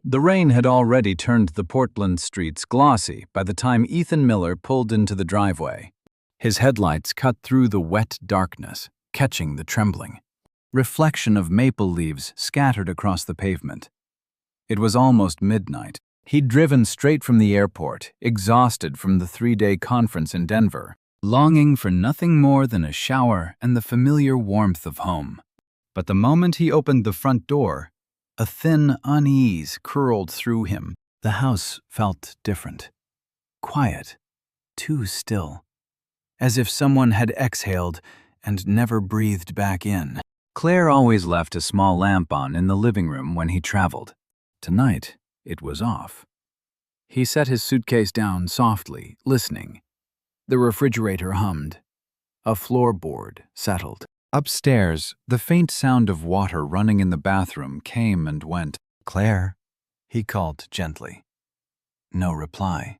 The rain had already turned the Portland streets glossy by the time Ethan Miller pulled into the driveway. His headlights cut through the wet darkness, catching the trembling reflection of maple leaves scattered across the pavement. It was almost midnight. He'd driven straight from the airport, exhausted from the 3-day conference in Denver, longing for nothing more than a shower and the familiar warmth of home. But the moment he opened the front door, a thin unease curled through him. The house felt different. Quiet. Too still. As if someone had exhaled and never breathed back in. Claire always left a small lamp on in the living room when he traveled. Tonight, it was off. He set his suitcase down softly, listening. The refrigerator hummed. A floorboard settled. Upstairs, the faint sound of water running in the bathroom came and went. "Claire," he called gently. No reply.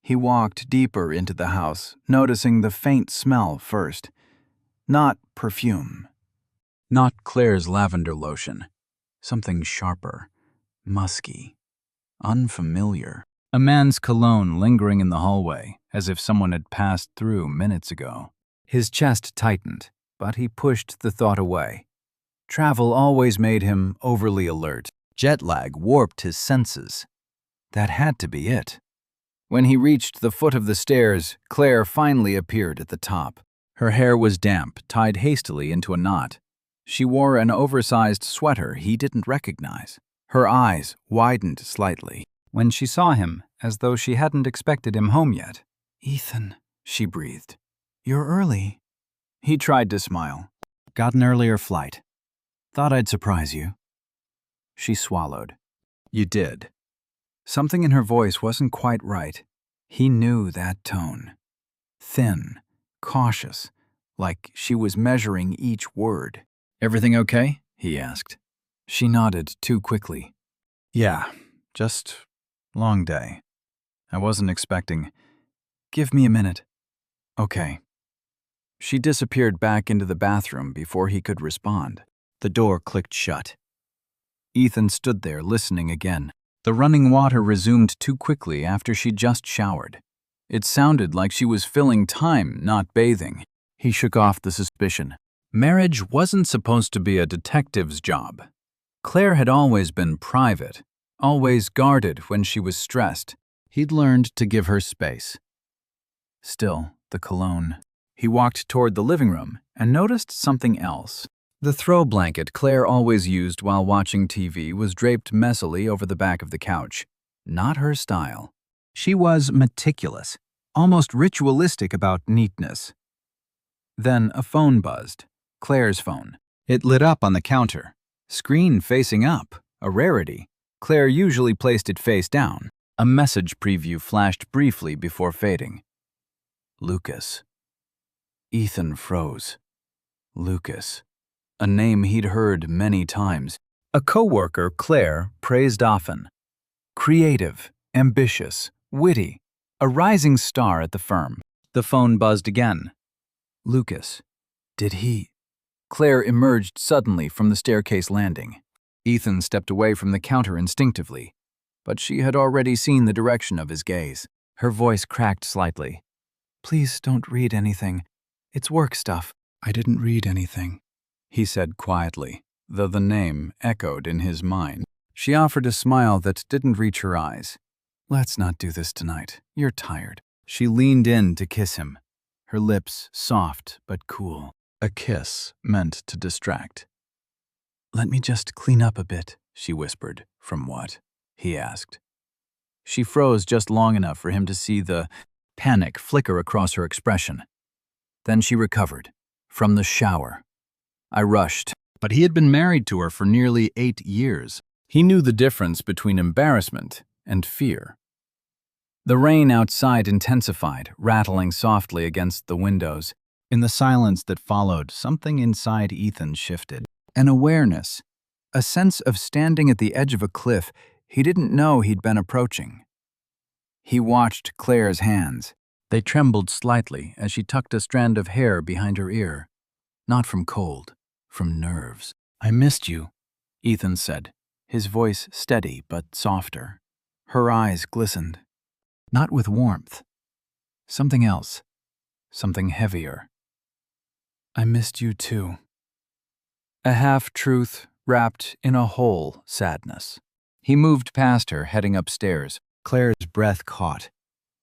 He walked deeper into the house, noticing the faint smell first. Not perfume. Not Claire's lavender lotion. Something sharper, musky, unfamiliar. A man's cologne lingering in the hallway, as if someone had passed through minutes ago. His chest tightened, but he pushed the thought away. Travel always made him overly alert. Jet lag warped his senses. That had to be it. When he reached the foot of the stairs, Claire finally appeared at the top. Her hair was damp, tied hastily into a knot. She wore an oversized sweater he didn't recognize. Her eyes widened slightly when she saw him, as though she hadn't expected him home yet. "Ethan," she breathed. "You're early." He tried to smile. "Got an earlier flight. Thought I'd surprise you." She swallowed. "You did." Something in her voice wasn't quite right. He knew that tone. Thin, cautious, like she was measuring each word. "Everything okay?" he asked. She nodded too quickly. "Yeah, just long day. I wasn't expecting. Give me a minute." "Okay." She disappeared back into the bathroom before he could respond. The door clicked shut. Ethan stood there listening again. The running water resumed too quickly after she'd just showered. It sounded like she was filling time, not bathing. He shook off the suspicion. Marriage wasn't supposed to be a detective's job. Claire had always been private, always guarded when she was stressed. He'd learned to give her space. Still, the cologne. He walked toward the living room and noticed something else. The throw blanket Claire always used while watching TV was draped messily over the back of the couch. Not her style. She was meticulous, almost ritualistic about neatness. Then a phone buzzed. Claire's phone. It lit up on the counter. Screen facing up, a rarity. Claire usually placed it face down. A message preview flashed briefly before fading. Lucas. Ethan froze. Lucas. A name he'd heard many times. A coworker Claire praised often. Creative, ambitious, witty. A rising star at the firm. The phone buzzed again. Lucas. Did he? Claire emerged suddenly from the staircase landing. Ethan stepped away from the counter instinctively, but she had already seen the direction of his gaze. Her voice cracked slightly. "Please don't read anything. It's work stuff." "I didn't read anything," he said quietly, though the name echoed in his mind. She offered a smile that didn't reach her eyes. "Let's not do this tonight. You're tired." She leaned in to kiss him, her lips soft but cool. A kiss meant to distract. "Let me just clean up a bit," she whispered. "From what?" he asked. She froze just long enough for him to see the panic flicker across her expression. Then she recovered. "From the shower." I rushed, but he had been married to her for nearly 8 years. He knew the difference between embarrassment and fear. The rain outside intensified, rattling softly against the windows. In the silence that followed, something inside Ethan shifted. An awareness, a sense of standing at the edge of a cliff he didn't know he'd been approaching. He watched Claire's hands. They trembled slightly as she tucked a strand of hair behind her ear. Not from cold, from nerves. "I missed you," Ethan said. his voice steady but softer. Her eyes glistened. Not with warmth. Something else. Something heavier. I missed you too. A half-truth wrapped in a whole sadness. He moved past her, heading upstairs. Claire's breath caught,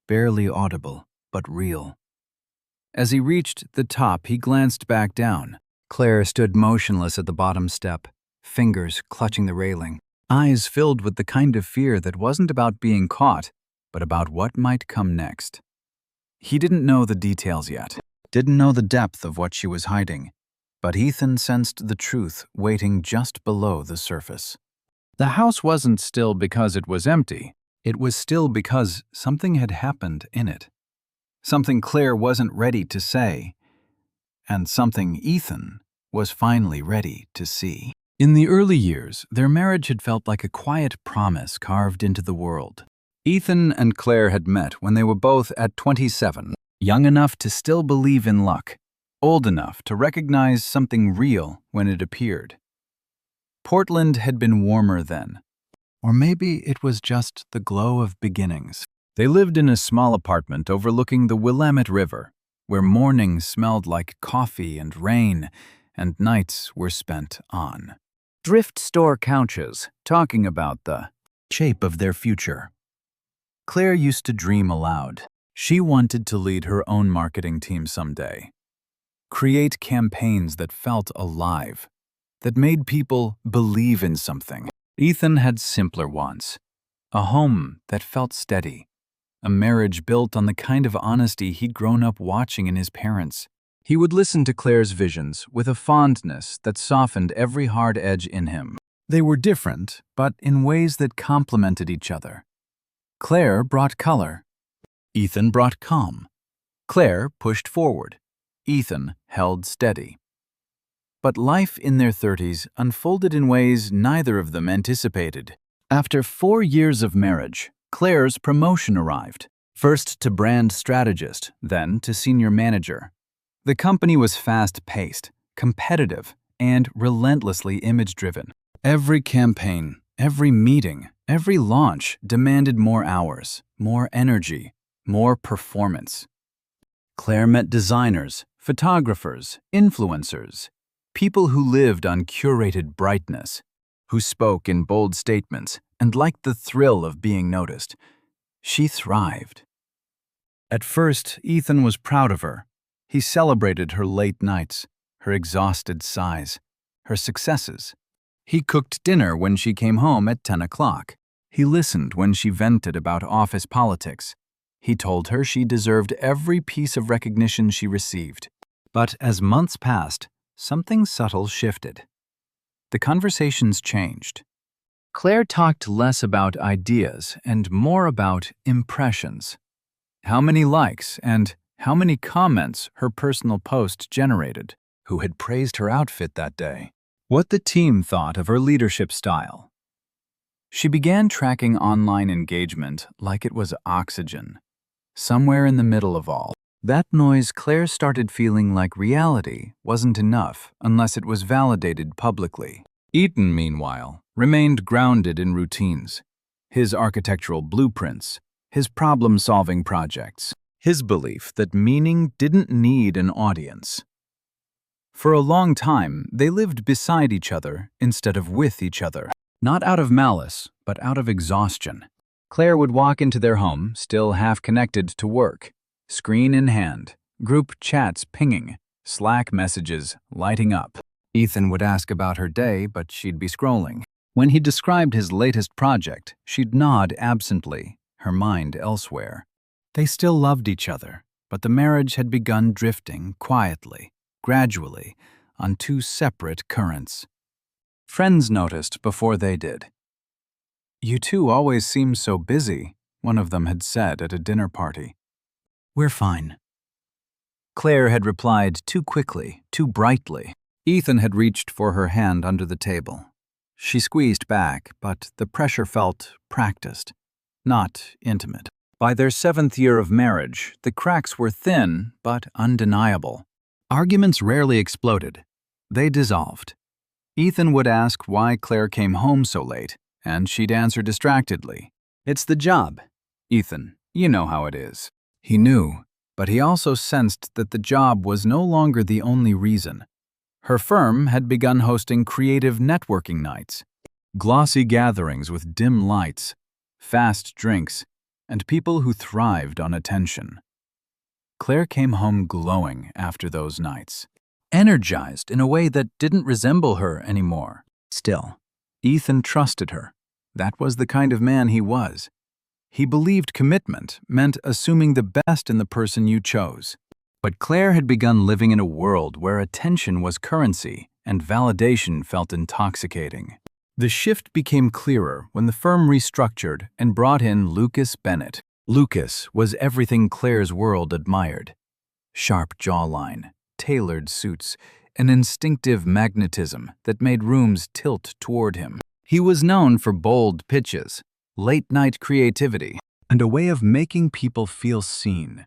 barely audible, but real. As he reached the top, he glanced back down. Claire stood motionless at the bottom step, fingers clutching the railing, eyes filled with the kind of fear that wasn't about being caught, but about what might come next. He didn't know the details yet, didn't know the depth of what she was hiding, but Ethan sensed the truth waiting just below the surface. The house wasn't still because it was empty. It was still because something had happened in it. Something Claire wasn't ready to say, and something Ethan was finally ready to see. In the early years, their marriage had felt like a quiet promise carved into the world. Ethan and Claire had met when they were both at 27, young enough to still believe in luck, old enough to recognize something real when it appeared. Portland had been warmer then, or maybe it was just the glow of beginnings. They lived in a small apartment overlooking the Willamette River, where mornings smelled like coffee and rain, and nights were spent on thrift store couches, talking about the shape of their future. Claire used to dream aloud. She wanted to lead her own marketing team someday. Create campaigns that felt alive, that made people believe in something. Ethan had simpler wants. A home that felt steady. A marriage built on the kind of honesty he'd grown up watching in his parents. He would listen to Claire's visions with a fondness that softened every hard edge in him. They were different, but in ways that complemented each other. Claire brought color. Ethan brought calm. Claire pushed forward. Ethan held steady. But life in their 30s unfolded in ways neither of them anticipated. After 4 years of marriage, Claire's promotion arrived. First to brand strategist, then to senior manager. The company was fast-paced, competitive, and relentlessly image-driven. Every campaign, every meeting, every launch demanded more hours, more energy, more performance. Claire met designers, photographers, influencers, people who lived on curated brightness, who spoke in bold statements and liked the thrill of being noticed. She thrived. At first, Ethan was proud of her. He celebrated her late nights, her exhausted sighs, her successes. He cooked dinner when she came home at 10 o'clock. He listened when she vented about office politics. He told her she deserved every piece of recognition she received. But as months passed, something subtle shifted. The conversations changed. Claire talked less about ideas and more about impressions. How many likes and how many comments her personal post generated, who had praised her outfit that day, what the team thought of her leadership style. She began tracking online engagement like it was oxygen. Somewhere in the middle of all that noise, Claire started feeling like reality wasn't enough unless it was validated publicly. Ethan, meanwhile, remained grounded in routines. His architectural blueprints, his problem-solving projects, his belief that meaning didn't need an audience. For a long time, they lived beside each other instead of with each other. Not out of malice, but out of exhaustion. Claire would walk into their home, still half-connected to work. Screen in hand, group chats pinging, Slack messages lighting up. Ethan would ask about her day, but she'd be scrolling. When he described his latest project, she'd nod absently, her mind elsewhere. They still loved each other, but the marriage had begun drifting quietly, gradually, on 2 separate currents. Friends noticed before they did. "You two always seem so busy," one of them had said at a dinner party. "We're fine." Claire had replied too quickly, too brightly. Ethan had reached for her hand under the table. She squeezed back, but the pressure felt practiced, not intimate. By their 7th year of marriage, the cracks were thin but undeniable. Arguments rarely exploded. They dissolved. Ethan would ask why Claire came home so late, and she'd answer distractedly, "It's the job. Ethan, you know how it is." He knew, but he also sensed that the job was no longer the only reason. Her firm had begun hosting creative networking nights, glossy gatherings with dim lights, fast drinks, and people who thrived on attention. Claire came home glowing after those nights, energized in a way that didn't resemble her anymore. Still, Ethan trusted her. That was the kind of man he was. He believed commitment meant assuming the best in the person you chose. But Claire had begun living in a world where attention was currency and validation felt intoxicating. The shift became clearer when the firm restructured and brought in Lucas Bennett. Lucas was everything Claire's world admired. Sharp jawline, tailored suits, an instinctive magnetism that made rooms tilt toward him. He was known for bold pitches, late-night creativity, and a way of making people feel seen,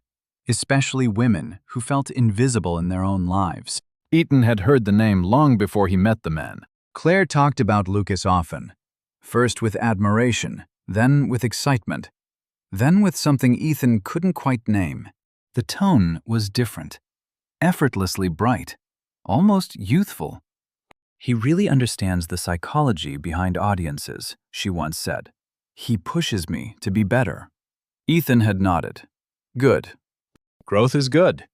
especially women who felt invisible in their own lives. Ethan had heard the name long before he met the man. Claire talked about Lucas often, first with admiration, then with excitement, then with something Ethan couldn't quite name. The tone was different, effortlessly bright, almost youthful. "He really understands the psychology behind audiences," she once said. "He pushes me to be better." Ethan had nodded. Good. Growth is good.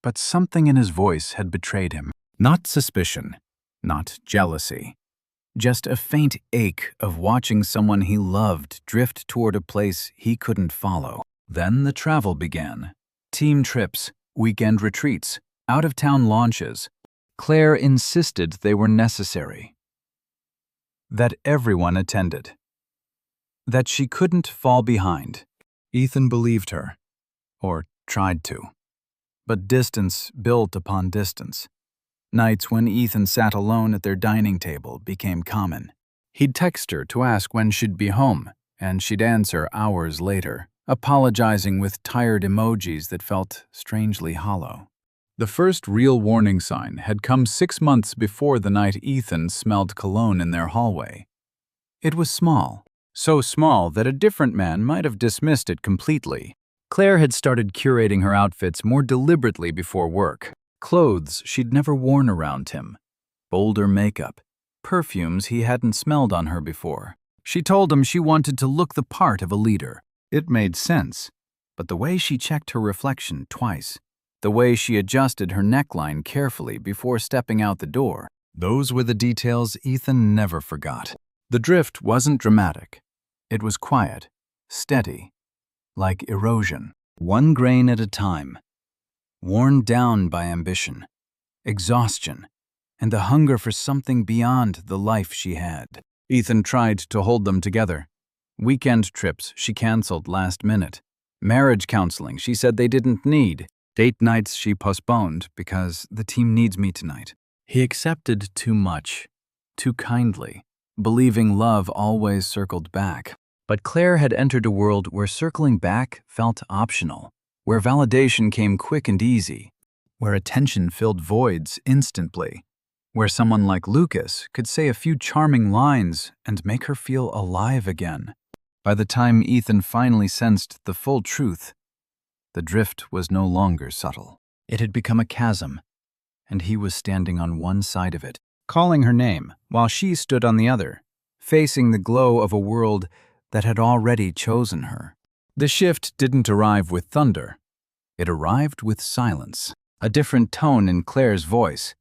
But something in his voice had betrayed him. Not suspicion, not jealousy. Just a faint ache of watching someone he loved drift toward a place he couldn't follow. Then the travel began. Team trips, weekend retreats, out-of-town launches. Claire insisted they were necessary. That everyone attended. That she couldn't fall behind. Ethan believed her, or tried to. But distance built upon distance. Nights when Ethan sat alone at their dining table became common. He'd text her to ask when she'd be home, and she'd answer hours later, apologizing with tired emojis that felt strangely hollow. The first real warning sign had come 6 months before the night Ethan smelled cologne in their hallway. It was small, so small that a different man might have dismissed it completely. Claire had started curating her outfits more deliberately before work. Clothes she'd never worn around him, bolder makeup, perfumes he hadn't smelled on her before. She told him she wanted to look the part of a leader. It made sense, but the way she checked her reflection twice, the way she adjusted her neckline carefully before stepping out the door, those were the details Ethan never forgot. The drift wasn't dramatic. It was quiet, steady, like erosion, one grain at a time. Worn down by ambition, exhaustion, and the hunger for something beyond the life she had. Ethan tried to hold them together. Weekend trips she canceled last minute. Marriage counseling she said they didn't need. Date nights she postponed because the team needs me tonight. He accepted too much, too kindly, believing love always circled back. But Claire had entered a world where circling back felt optional, where validation came quick and easy, where attention filled voids instantly, where someone like Lucas could say a few charming lines and make her feel alive again. By the time Ethan finally sensed the full truth, the drift was no longer subtle. It had become a chasm, and he was standing on one side of it, calling her name while she stood on the other, facing the glow of a world that had already chosen her. The shift didn't arrive with thunder. It arrived with silence, a different tone in Claire's voice,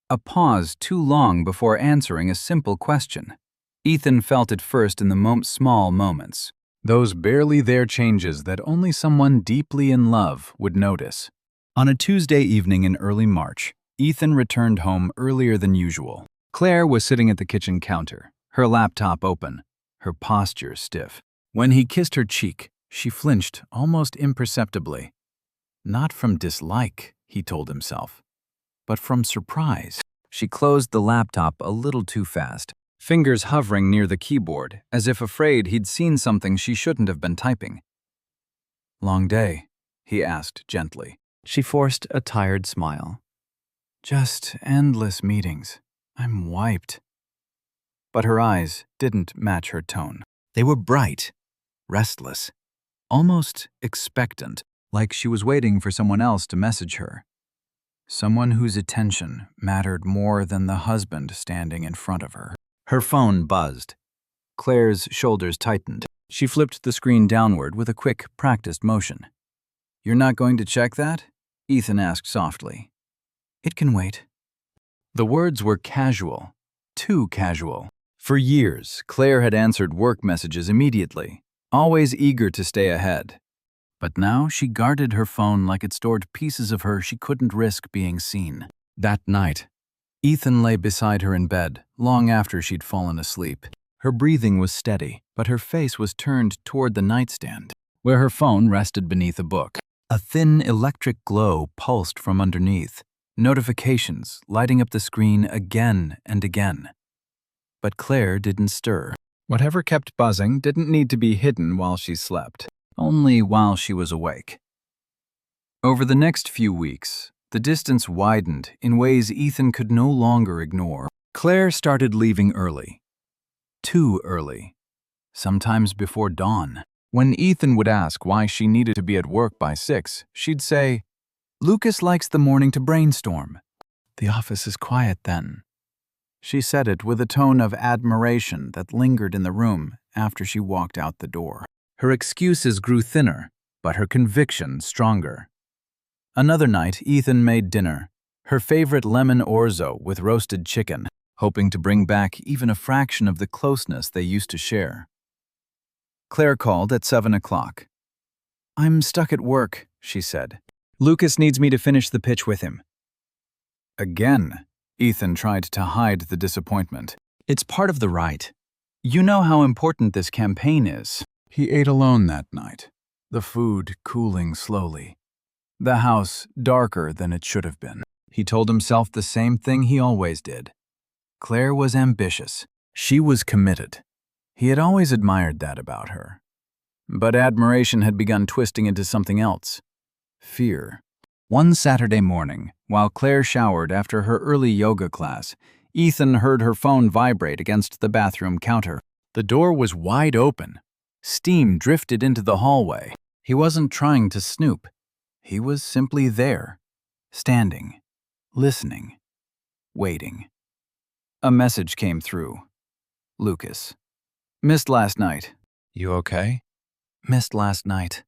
a pause too long before answering a simple question. Ethan felt it first in the small moments, those barely there changes that only someone deeply in love would notice. On a Tuesday evening in early March, Ethan returned home earlier than usual. Claire was sitting at the kitchen counter, her laptop open, her posture stiff. When he kissed her cheek, she flinched almost imperceptibly. Not from dislike, he told himself, but from surprise. She closed the laptop a little too fast, fingers hovering near the keyboard, as if afraid he'd seen something she shouldn't have been typing. "Long day?" he asked gently. She forced a tired smile. "Just endless meetings. I'm wiped. But her eyes didn't match her tone. They were bright, restless, almost expectant, like she was waiting for someone else to message her. Someone whose attention mattered more than the husband standing in front of her. Her phone buzzed. Claire's shoulders tightened. She flipped the screen downward with a quick, practiced motion. "You're not going to check that?" Ethan asked softly. "It can wait." The words were casual, too casual. For years, Claire had answered work messages immediately, always eager to stay ahead. But now she guarded her phone like it stored pieces of her she couldn't risk being seen. That night, Ethan lay beside her in bed, long after she'd fallen asleep. Her breathing was steady, but her face was turned toward the nightstand, where her phone rested beneath a book. A thin electric glow pulsed from underneath, notifications lighting up the screen again and again. But Claire didn't stir. Whatever kept buzzing didn't need to be hidden while she slept, only while she was awake. Over the next few weeks, the distance widened in ways Ethan could no longer ignore. Claire started leaving early. Too early. Sometimes before dawn. When Ethan would ask why she needed to be at work by 6, she'd say, "Lucas likes the morning to brainstorm. The office is quiet then." She said it with a tone of admiration that lingered in the room after she walked out the door. Her excuses grew thinner, but her conviction stronger. Another night, Ethan made dinner, her favorite lemon orzo with roasted chicken, hoping to bring back even a fraction of the closeness they used to share. Claire called at 7 o'clock. "I'm stuck at work," she said. "Lucas needs me to finish the pitch with him." Again, Ethan tried to hide the disappointment. "It's part of the rite. You know how important this campaign is." He ate alone that night, the food cooling slowly. The house darker than it should have been. He told himself the same thing he always did. Claire was ambitious. She was committed. He had always admired that about her. But admiration had begun twisting into something else. Fear. One Saturday morning, while Claire showered after her early yoga class, Ethan heard her phone vibrate against the bathroom counter. The door was wide open. Steam drifted into the hallway. He wasn't trying to snoop. He was simply there, standing, listening, waiting. A message came through. "Lucas. Missed last night. You okay?" "Missed last night."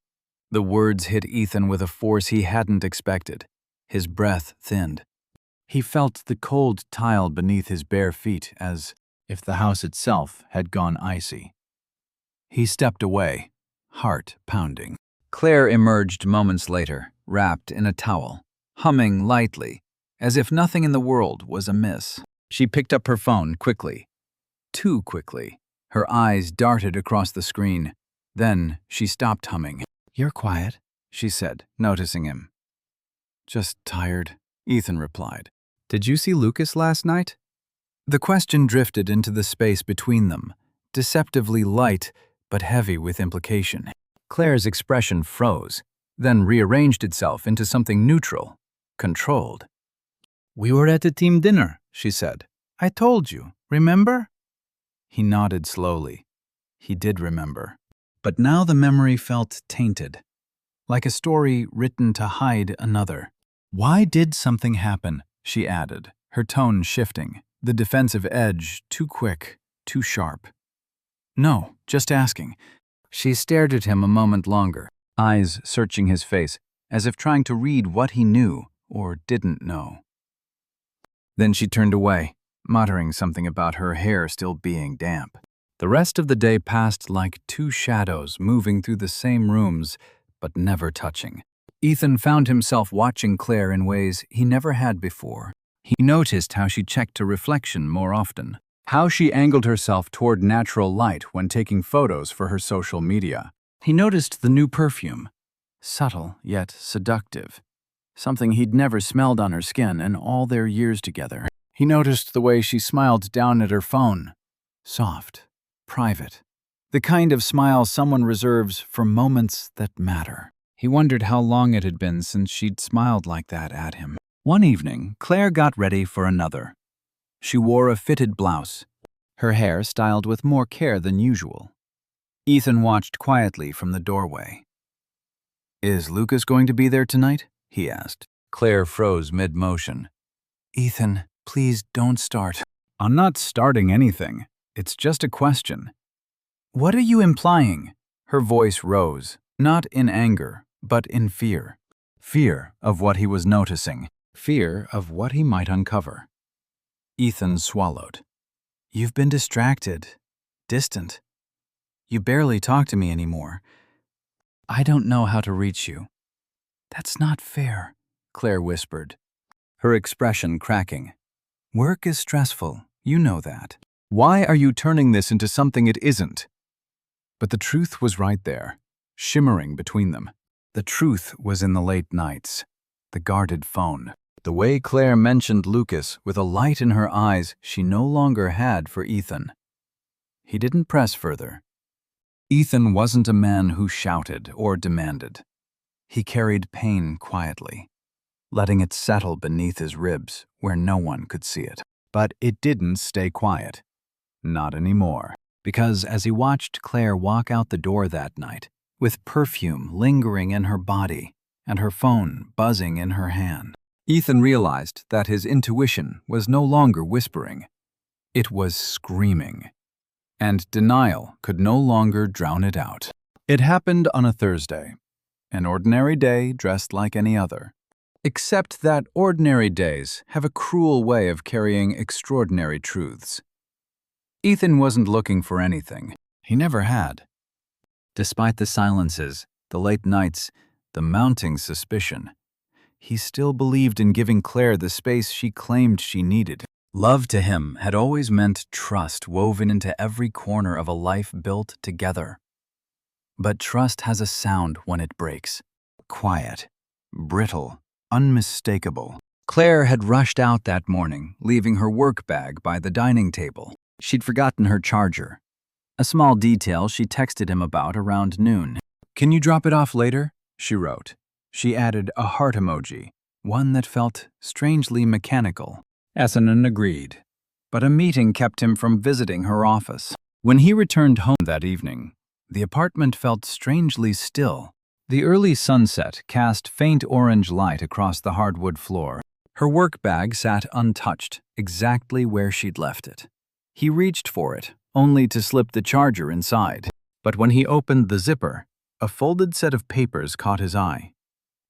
The words hit Ethan with a force he hadn't expected. His breath thinned. He felt the cold tile beneath his bare feet as if the house itself had gone icy. He stepped away, heart pounding. Claire emerged moments later, wrapped in a towel, humming lightly, as if nothing in the world was amiss. She picked up her phone quickly. Too quickly. Her eyes darted across the screen. Then she stopped humming. "You're quiet," she said, noticing him. "Just tired," Ethan replied. "Did you see Lucas last night?" The question drifted into the space between them, deceptively light but heavy with implication. Claire's expression froze, then rearranged itself into something neutral, controlled. "We were at a team dinner," she said. "I told you, remember?" He nodded slowly. He did remember. But now the memory felt tainted, like a story written to hide another. "Why did something happen?" she added, her tone shifting, the defensive edge too quick, too sharp. "No, just asking." She stared at him a moment longer, eyes searching his face, as if trying to read what he knew or didn't know. Then she turned away, muttering something about her hair still being damp. The rest of the day passed like two shadows moving through the same rooms, but never touching. Ethan found himself watching Claire in ways he never had before. He noticed how she checked to reflection more often, how she angled herself toward natural light when taking photos for her social media. He noticed the new perfume, subtle yet seductive, something he'd never smelled on her skin in all their years together. He noticed the way she smiled down at her phone, soft, private, the kind of smile someone reserves for moments that matter. He wondered how long it had been since she'd smiled like that at him. One evening, Claire got ready for another. She wore a fitted blouse, her hair styled with more care than usual. Ethan watched quietly from the doorway. "Is Lucas going to be there tonight?" he asked. Claire froze mid-motion. "Ethan, please don't start." "I'm not starting anything. It's just a question." "What are you implying?" Her voice rose, not in anger, but in fear. Fear of what he was noticing. Fear of what he might uncover. Ethan swallowed. "You've been distracted, distant. You barely talk to me anymore. I don't know how to reach you." "That's not fair," Claire whispered, her expression cracking. "Work is stressful, you know that. Why are you turning this into something it isn't?" But the truth was right there, shimmering between them. The truth was in the late nights, the guarded phone, the way Claire mentioned Lucas with a light in her eyes she no longer had for Ethan. He didn't press further. Ethan wasn't a man who shouted or demanded. He carried pain quietly, letting it settle beneath his ribs where no one could see it. But it didn't stay quiet. Not anymore. Because as he watched Claire walk out the door that night, with perfume lingering in her body and her phone buzzing in her hand, Ethan realized that his intuition was no longer whispering. It was screaming. And denial could no longer drown it out. It happened on a Thursday, an ordinary day dressed like any other. Except that ordinary days have a cruel way of carrying extraordinary truths. Ethan wasn't looking for anything. He never had. Despite the silences, the late nights, the mounting suspicion, he still believed in giving Claire the space she claimed she needed. Love to him had always meant trust woven into every corner of a life built together. But trust has a sound when it breaks. Quiet, brittle, unmistakable. Claire had rushed out that morning, leaving her work bag by the dining table. She'd forgotten her charger. A small detail she texted him about around noon. "Can you drop it off later?" she wrote. She added a heart emoji, one that felt strangely mechanical. Essendon agreed, but a meeting kept him from visiting her office. When he returned home that evening, the apartment felt strangely still. The early sunset cast faint orange light across the hardwood floor. Her work bag sat untouched, exactly where she'd left it. He reached for it, only to slip the charger inside. But when he opened the zipper, a folded set of papers caught his eye.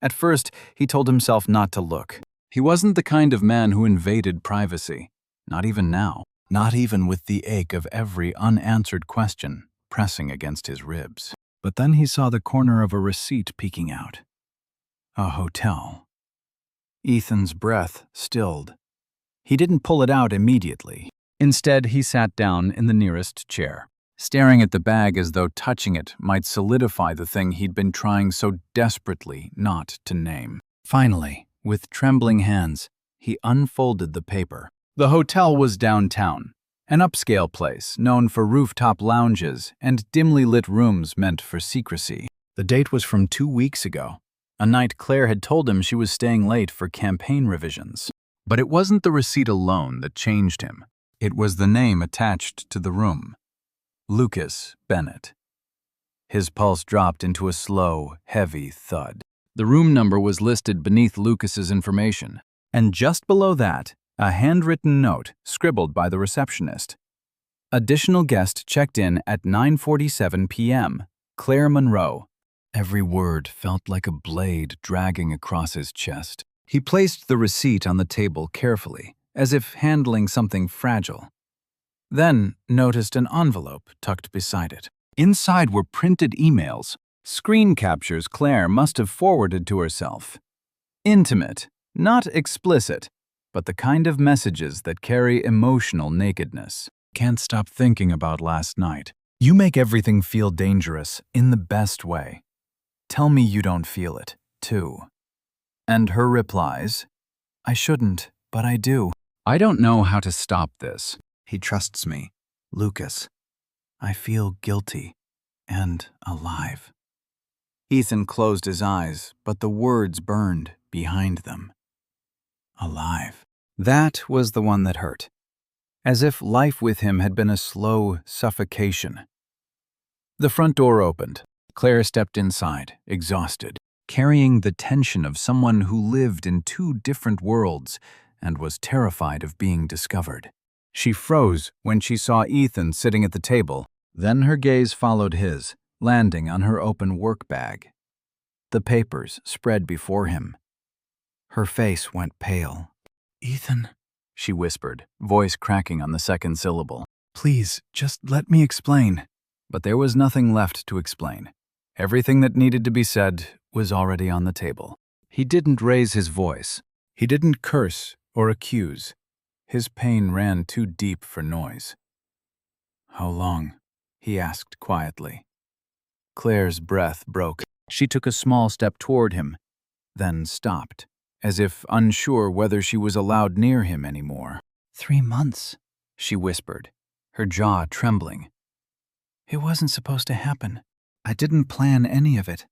At first, he told himself not to look. He wasn't the kind of man who invaded privacy, not even now, not even with the ache of every unanswered question pressing against his ribs. But then he saw the corner of a receipt peeking out. A hotel. Ethan's breath stilled. He didn't pull it out immediately. Instead, he sat down in the nearest chair, staring at the bag as though touching it might solidify the thing he'd been trying so desperately not to name. Finally, with trembling hands, he unfolded the paper. The hotel was downtown, an upscale place known for rooftop lounges and dimly lit rooms meant for secrecy. The date was from 2 weeks ago, a night Claire had told him she was staying late for campaign revisions. But it wasn't the receipt alone that changed him. It was the name attached to the room. Lucas Bennett. His pulse dropped into a slow, heavy thud. The room number was listed beneath Lucas's information, and just below that, a handwritten note scribbled by the receptionist. Additional guest checked in at 9:47 p.m. Claire Monroe. Every word felt like a blade dragging across his chest. He placed the receipt on the table carefully, as if handling something fragile. Then noticed an envelope tucked beside it. Inside were printed emails, screen captures Claire must have forwarded to herself. Intimate, not explicit, but the kind of messages that carry emotional nakedness. Can't stop thinking about last night. You make everything feel dangerous in the best way. Tell me you don't feel it, too. And her replies, I shouldn't, but I do. I don't know how to stop this. He trusts me. Lucas. I feel guilty and alive. Ethan closed his eyes, but the words burned behind them. Alive. That was the one that hurt. as if life with him had been a slow suffocation. The front door opened. Claire stepped inside, exhausted, carrying the tension of someone who lived in two different worlds and was terrified of being discovered. She froze when she saw Ethan sitting at the table. Then her gaze followed his, landing on her open work bag. The papers spread before him. Her face went pale. "Ethan," she whispered, voice cracking on the second syllable. "Please, just let me explain." But there was nothing left to explain. Everything that needed to be said was already on the table. He didn't raise his voice. He didn't curse or accuse. His pain ran too deep for noise. "How long?" he asked quietly. Claire's breath broke. She took a small step toward him, then stopped, as if unsure whether she was allowed near him anymore. 3 months, she whispered, her jaw trembling. "It wasn't supposed to happen. I didn't plan any of it."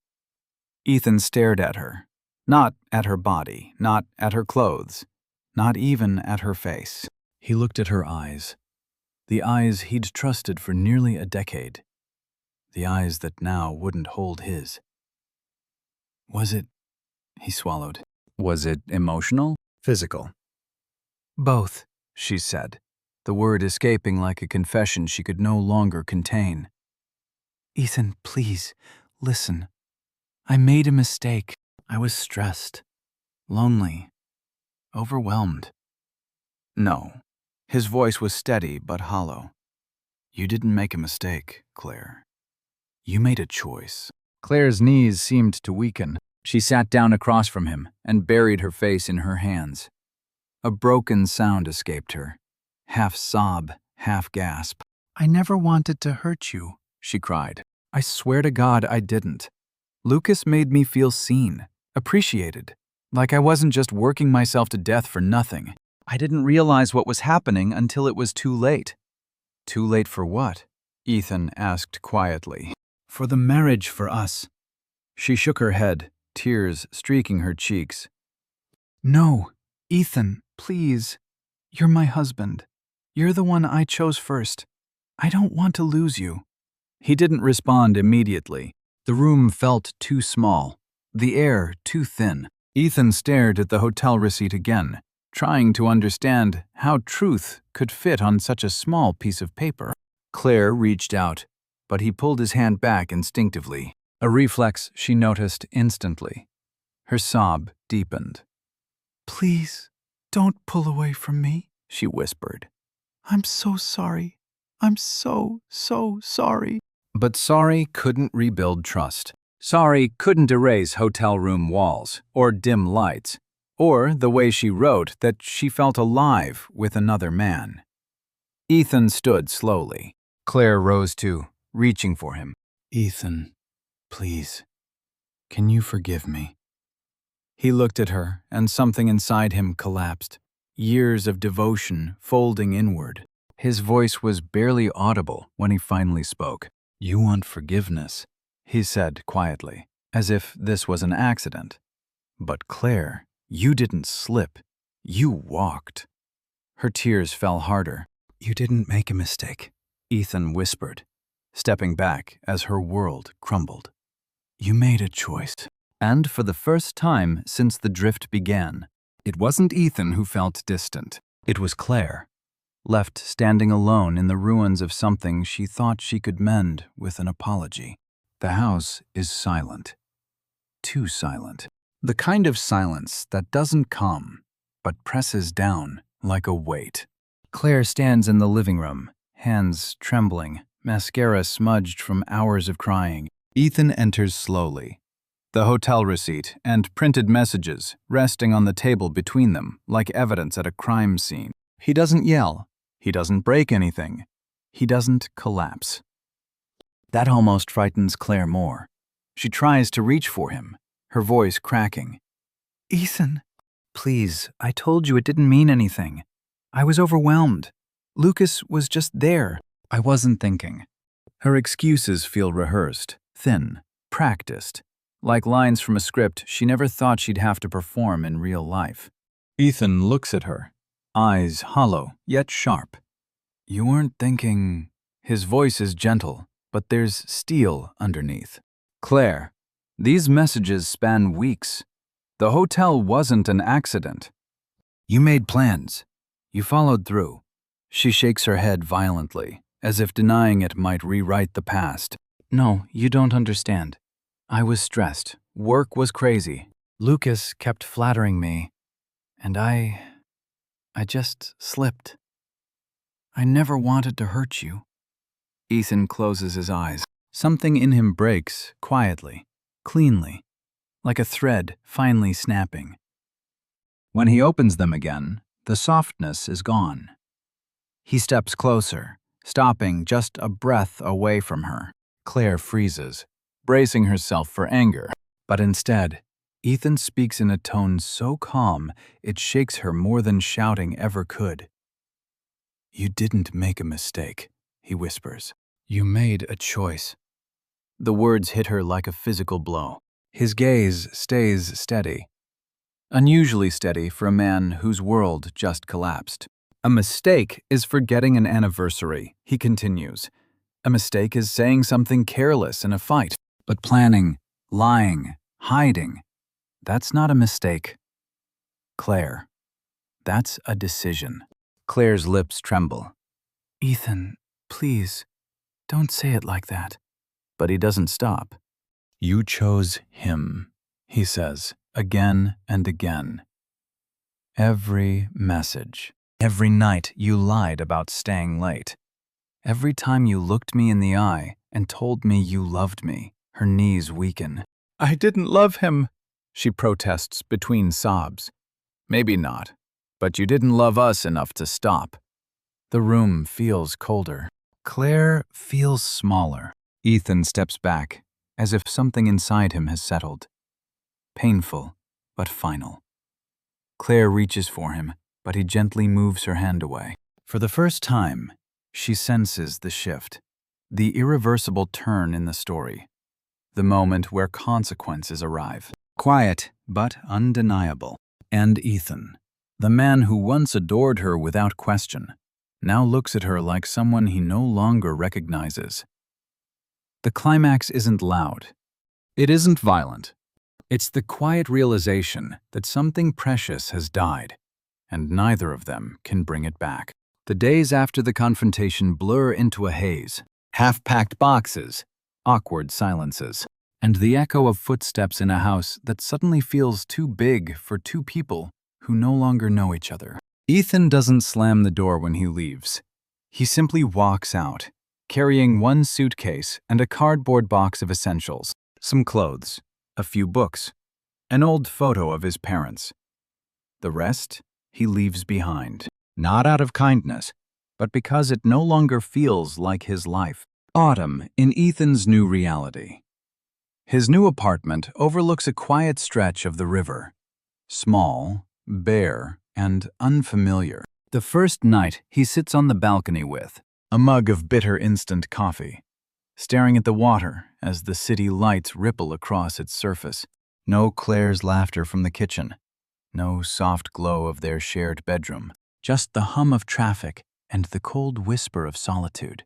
Ethan stared at her, not at her body, not at her clothes, not even at her face. He looked at her eyes, the eyes he'd trusted for nearly a decade, the eyes that now wouldn't hold his. "Was it," he swallowed, "was it emotional? Physical?" "Both," she said, the word escaping like a confession she could no longer contain. "Ethan, please, listen. I made a mistake. I was stressed, lonely, overwhelmed." No. His voice was steady but hollow. "You didn't make a mistake, Claire. You made a choice." Claire's knees seemed to weaken. She sat down across from him and buried her face in her hands. A broken sound escaped her, half sob, half gasp. "I never wanted to hurt you," she cried. "I swear to God I didn't. Lucas made me feel seen, appreciated, like I wasn't just working myself to death for nothing. I didn't realize what was happening until it was too late." "Too late for what?" Ethan asked quietly. "For the marriage for us." She shook her head, tears streaking her cheeks. "No, Ethan, please. You're my husband. You're the one I chose first. I don't want to lose you." He didn't respond immediately. The room felt too small, the air too thin. Ethan stared at the hotel receipt again, trying to understand how truth could fit on such a small piece of paper. Claire reached out, but he pulled his hand back instinctively, a reflex she noticed instantly. Her sob deepened. "Please, don't pull away from me," she whispered. "I'm so sorry. I'm so sorry." But sorry couldn't rebuild trust. Sorry couldn't erase hotel room walls, or dim lights, or the way she wrote that she felt alive with another man. Ethan stood slowly. Claire rose too, reaching for him. "Ethan, please, can you forgive me?" He looked at her, and something inside him collapsed. Years of devotion folding inward. His voice was barely audible when he finally spoke. "You want forgiveness," he said quietly, as if this was an accident. "But Claire, you didn't slip. You walked." Her tears fell harder. "You didn't make a mistake," Ethan whispered, stepping back as her world crumbled. "You made a choice." And for the first time since the drift began, it wasn't Ethan who felt distant. It was Claire, left standing alone in the ruins of something she thought she could mend with an apology. The house is silent. Too silent. The kind of silence that doesn't come, but presses down like a weight. Claire stands in the living room, hands trembling, mascara smudged from hours of crying. Ethan enters slowly, the hotel receipt and printed messages resting on the table between them like evidence at a crime scene. He doesn't yell. He doesn't break anything. He doesn't collapse. That almost frightens Claire more. She tries to reach for him, her voice cracking. "Ethan, please, I told you it didn't mean anything. I was overwhelmed. Lucas was just there. I wasn't thinking." Her excuses feel rehearsed, thin, practiced, like lines from a script she never thought she'd have to perform in real life. Ethan looks at her, eyes hollow yet sharp, You weren't thinking... His voice is gentle, but there's steel underneath. Claire, these messages span weeks. The hotel wasn't an accident. You made plans. You followed through. She shakes her head violently, as if denying it might rewrite the past. No, you don't understand. I was stressed. Work was crazy. Lucas kept flattering me, and I just slipped. I never wanted to hurt you. Ethan closes his eyes. Something in him breaks, quietly, cleanly, like a thread finally snapping. When he opens them again, the softness is gone. He steps closer, stopping just a breath away from her. Claire freezes, bracing herself for anger. But instead, Ethan speaks in a tone so calm it shakes her more than shouting ever could. You didn't make a mistake, he whispers. You made a choice. The words hit her like a physical blow. His gaze stays steady. Unusually steady for a man whose world just collapsed. A mistake is forgetting an anniversary, he continues. A mistake is saying something careless in a fight. But planning, lying, hiding, that's not a mistake. Claire, that's a decision. Claire's lips tremble. Ethan, please, don't say it like that. But he doesn't stop. You chose him, he says, again and again. Every message, every night you lied about staying late. Every time you looked me in the eye and told me you loved me, her knees weaken. I didn't love him, she protests between sobs. Maybe not, but you didn't love us enough to stop. The room feels colder. Claire feels smaller. Ethan steps back, as if something inside him has settled. Painful, but final. Claire reaches for him, but he gently moves her hand away. For the first time, she senses the shift, the irreversible turn in the story, the moment where consequences arrive. Quiet, but undeniable. And Ethan, the man who once adored her without question, now looks at her like someone he no longer recognizes. The climax isn't loud. It isn't violent. It's the quiet realization that something precious has died, and neither of them can bring it back. The days after the confrontation blur into a haze, half-packed boxes, awkward silences, and the echo of footsteps in a house that suddenly feels too big for two people who no longer know each other. Ethan doesn't slam the door when he leaves. He simply walks out, carrying one suitcase and a cardboard box of essentials, some clothes, a few books, an old photo of his parents. The rest he leaves behind, not out of kindness, but because it no longer feels like his life. Autumn in Ethan's new reality. His new apartment overlooks a quiet stretch of the river, small, bare, and unfamiliar. The first night he sits on the balcony with a mug of bitter instant coffee, staring at the water as the city lights ripple across its surface. No Claire's laughter from the kitchen, no soft glow of their shared bedroom, just the hum of traffic and the cold whisper of solitude.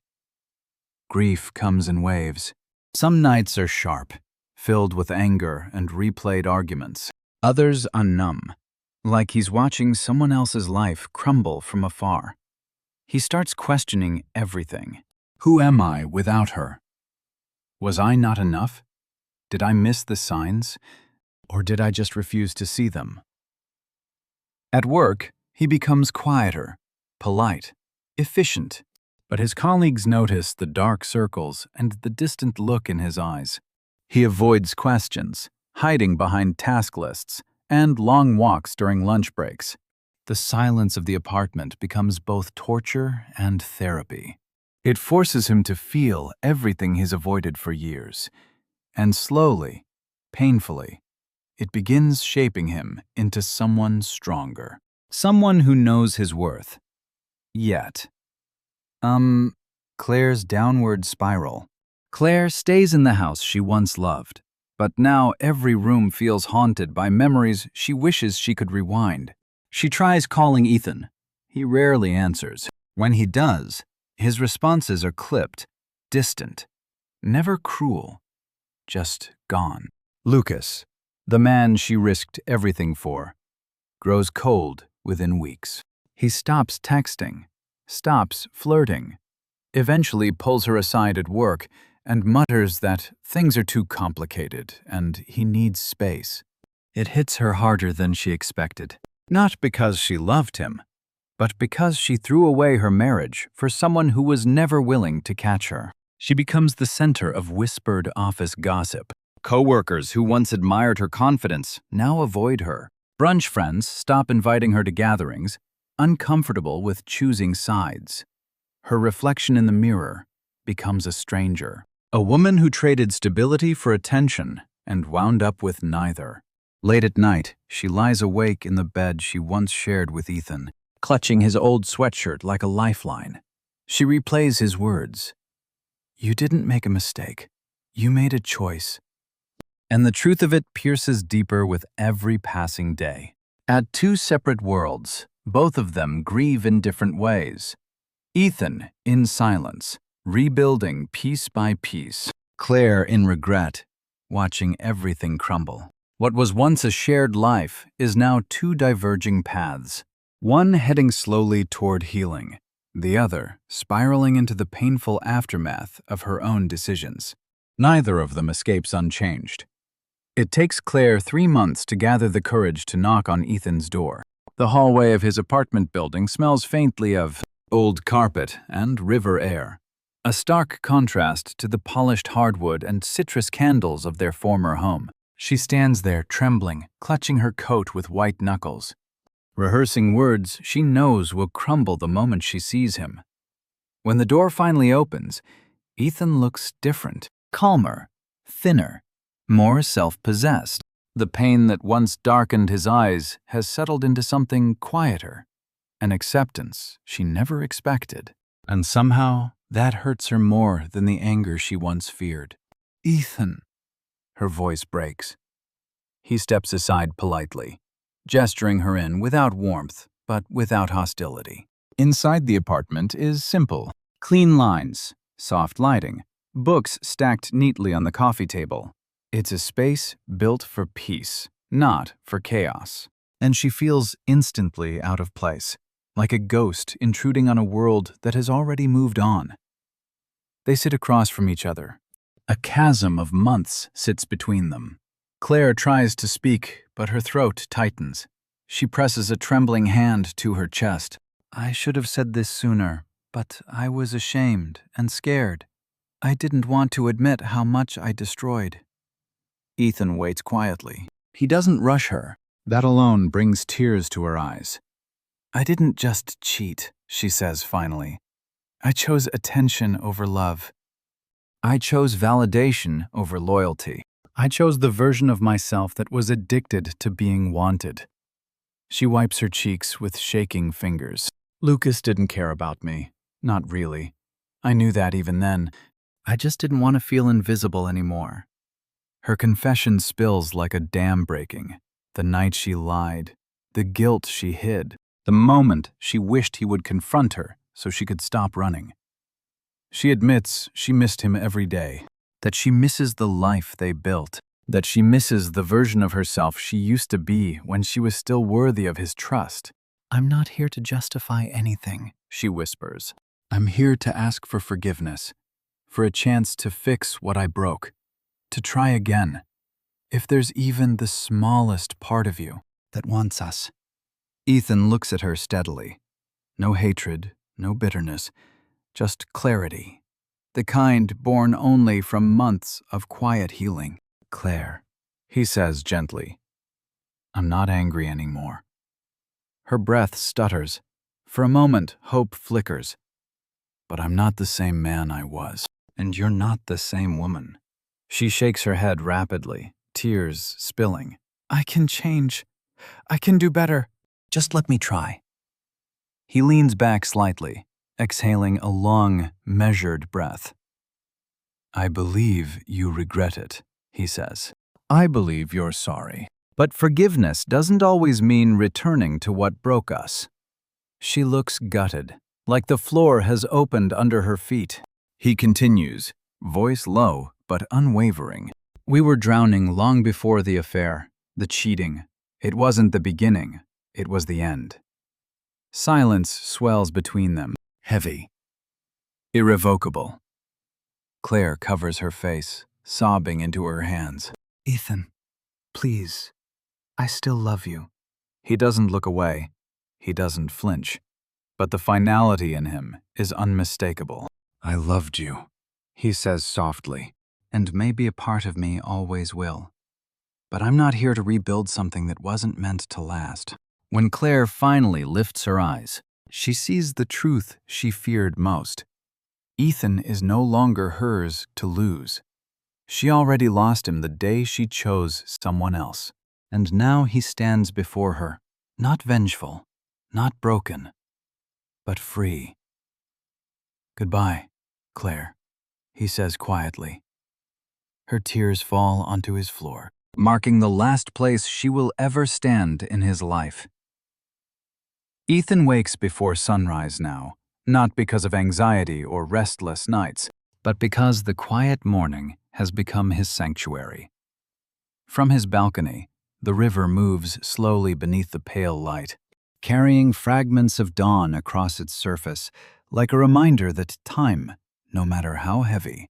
Grief comes in waves. Some nights are sharp, filled with anger and replayed arguments. Others are numb, like he's watching someone else's life crumble from afar. He starts questioning everything. Who am I without her? Was I not enough? Did I miss the signs? Or did I just refuse to see them? At work, he becomes quieter, polite, efficient, but his colleagues notice the dark circles and the distant look in his eyes. He avoids questions, hiding behind task lists and long walks during lunch breaks. The silence of the apartment becomes both torture and therapy. It forces him to feel everything he's avoided for years, and slowly, painfully, it begins shaping him into someone stronger, someone who knows his worth. Yet, Claire's downward spiral. Claire stays in the house she once loved, but now every room feels haunted by memories she wishes she could rewind. She tries calling Ethan. He rarely answers. When he does, His responses are clipped, distant, never cruel, just gone. Lucas, the man she risked everything for, grows cold within weeks. He stops texting, stops flirting, eventually pulls her aside at work and mutters that things are too complicated and he needs space. It hits her harder than she expected. Not because she loved him, but because she threw away her marriage for someone who was never willing to catch her. She becomes the center of whispered office gossip. Coworkers who once admired her confidence now avoid her. Brunch friends stop inviting her to gatherings, uncomfortable with choosing sides. Her reflection in the mirror becomes a stranger. A woman who traded stability for attention and wound up with neither. Late at night, she lies awake in the bed she once shared with Ethan, clutching his old sweatshirt like a lifeline. She replays his words. "You didn't make a mistake. You made a choice." And the truth of it pierces deeper with every passing day. At two separate worlds, both of them grieve in different ways. Ethan, in silence, rebuilding piece by piece. Claire, in regret, watching everything crumble. What was once a shared life is now two diverging paths. One heading slowly toward healing, the other spiraling into the painful aftermath of her own decisions. Neither of them escapes unchanged. It takes Claire 3 months to gather the courage to knock on Ethan's door. The hallway of his apartment building smells faintly of old carpet and river air, a stark contrast to the polished hardwood and citrus candles of their former home. She stands there trembling, clutching her coat with white knuckles, rehearsing words she knows will crumble the moment she sees him. When the door finally opens, Ethan looks different, calmer, thinner, more self-possessed. The pain that once darkened his eyes has settled into something quieter, an acceptance she never expected. And somehow, that hurts her more than the anger she once feared. "Ethan," her voice breaks. He steps aside politely, gesturing her in without warmth, but without hostility. Inside the apartment is simple. Clean lines, soft lighting, books stacked neatly on the coffee table. It's a space built for peace, not for chaos. And she feels instantly out of place, like a ghost intruding on a world that has already moved on. They sit across from each other. A chasm of months sits between them. Claire tries to speak, but her throat tightens. She presses a trembling hand to her chest. "I should have said this sooner, but I was ashamed and scared. I didn't want to admit how much I destroyed." Ethan waits quietly. He doesn't rush her. That alone brings tears to her eyes. "I didn't just cheat," she says finally. "I chose attention over love. I chose validation over loyalty. I chose the version of myself that was addicted to being wanted." She wipes her cheeks with shaking fingers. "Lucas didn't care about me. Not really. I knew that even then. I just didn't want to feel invisible anymore." Her confession spills like a dam breaking. The night she lied, the guilt she hid, the moment she wished he would confront her so she could stop running. She admits she missed him every day, that she misses the life they built, that she misses the version of herself she used to be when she was still worthy of his trust. "I'm not here to justify anything," she whispers. "I'm here to ask for forgiveness, for a chance to fix what I broke, to try again, if there's even the smallest part of you that wants us." Ethan looks at her steadily. No hatred, no bitterness, just clarity. The kind born only from months of quiet healing. "Claire," he says gently, "I'm not angry anymore." Her breath stutters. For a moment, hope flickers. "But I'm not the same man I was, and you're not the same woman." She shakes her head rapidly, tears spilling. "I can change. I can do better. Just let me try." He leans back slightly, exhaling a long, measured breath. "I believe you regret it," he says. "I believe you're sorry. But forgiveness doesn't always mean returning to what broke us." She looks gutted, like the floor has opened under her feet. He continues, voice low but unwavering. We were drowning long before the affair, the cheating. It wasn't the beginning, it was the end. Silence swells between them, heavy, irrevocable. Claire covers her face, sobbing into her hands. Ethan, please, I still love you. He doesn't look away. He doesn't flinch. But the finality in him is unmistakable. I loved you, he says softly, and maybe a part of me always will. But I'm not here to rebuild something that wasn't meant to last. When Claire finally lifts her eyes, she sees the truth she feared most. Ethan is no longer hers to lose. She already lost him the day she chose someone else. And now he stands before her, not vengeful, not broken, but free. Goodbye, Claire, he says quietly. Her tears fall onto his floor, marking the last place she will ever stand in his life. Ethan wakes before sunrise now, not because of anxiety or restless nights, but because the quiet morning has become his sanctuary. From his balcony, the river moves slowly beneath the pale light, carrying fragments of dawn across its surface, like a reminder that time, no matter how heavy,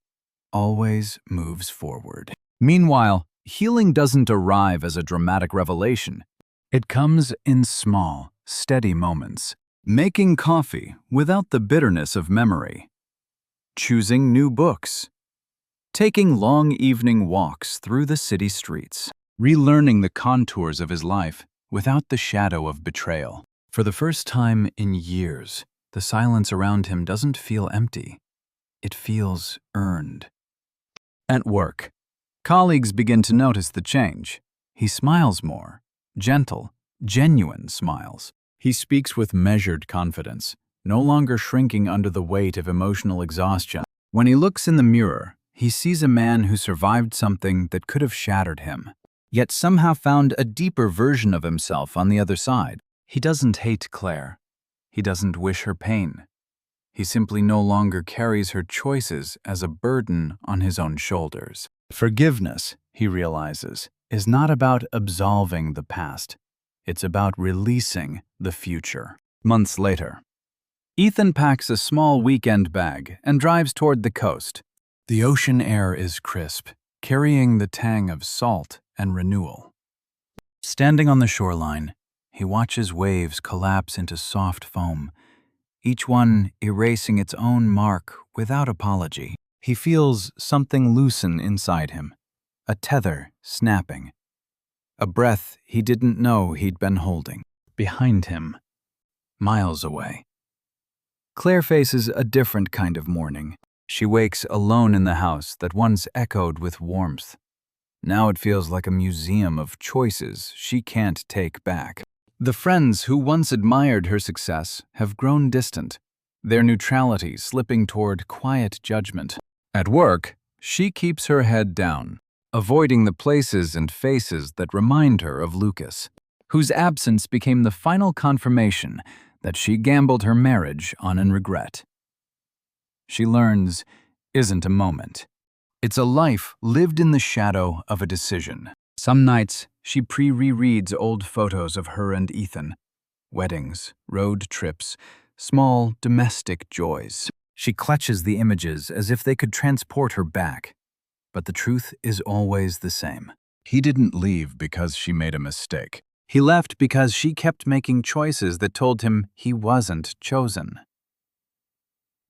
always moves forward. Meanwhile, healing doesn't arrive as a dramatic revelation. It comes in small, steady moments. Making coffee without the bitterness of memory. Choosing new books. Taking long evening walks through the city streets. Relearning the contours of his life without the shadow of betrayal. For the first time in years, the silence around him doesn't feel empty. It feels earned. At work, colleagues begin to notice the change. He smiles more, gentle, genuine smiles. He speaks with measured confidence, no longer shrinking under the weight of emotional exhaustion. When he looks in the mirror, he sees a man who survived something that could have shattered him, yet somehow found a deeper version of himself on the other side. He doesn't hate Claire. He doesn't wish her pain. He simply no longer carries her choices as a burden on his own shoulders. Forgiveness, he realizes, is not about absolving the past. It's about releasing the future. Months later, Ethan packs a small weekend bag and drives toward the coast. The ocean air is crisp, carrying the tang of salt and renewal. Standing on the shoreline, he watches waves collapse into soft foam, each one erasing its own mark without apology. He feels something loosen inside him, a tether snapping, a breath he didn't know he'd been holding. Behind him, miles away, Claire faces a different kind of morning. She wakes alone in the house that once echoed with warmth. Now it feels like a museum of choices she can't take back. The friends who once admired her success have grown distant, their neutrality slipping toward quiet judgment. At work, she keeps her head down, avoiding the places and faces that remind her of Lucas, whose absence became the final confirmation that she gambled her marriage on in regret. She learns isn't a moment. It's a life lived in the shadow of a decision. Some nights, she rereads old photos of her and Ethan. Weddings, road trips, small domestic joys. She clutches the images as if they could transport her back. But the truth is always the same. He didn't leave because she made a mistake. He left because she kept making choices that told him he wasn't chosen.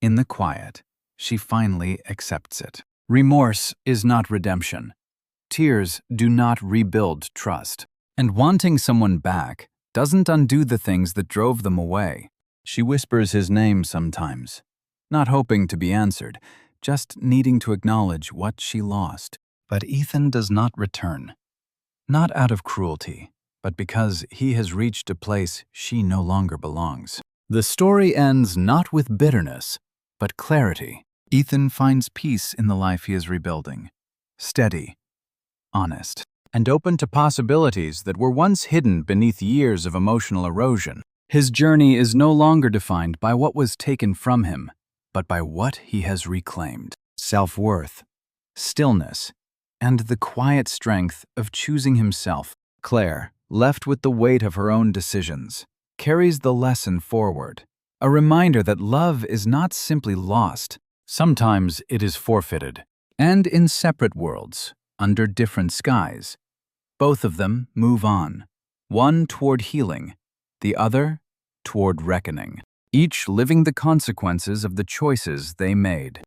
In the quiet, she finally accepts it. Remorse is not redemption. Tears do not rebuild trust. And wanting someone back doesn't undo the things that drove them away. She whispers his name sometimes, not hoping to be answered, just needing to acknowledge what she lost. But Ethan does not return. Not out of cruelty, but because he has reached a place she no longer belongs. The story ends not with bitterness, but clarity. Ethan finds peace in the life he is rebuilding. Steady, honest, and open to possibilities that were once hidden beneath years of emotional erosion. His journey is no longer defined by what was taken from him, but by what he has reclaimed: self-worth, stillness, and the quiet strength of choosing himself. Claire, left with the weight of her own decisions, carries the lesson forward, a reminder that love is not simply lost. Sometimes it is forfeited, and in separate worlds, under different skies. Both of them move on, one toward healing, the other toward reckoning, each living the consequences of the choices they made.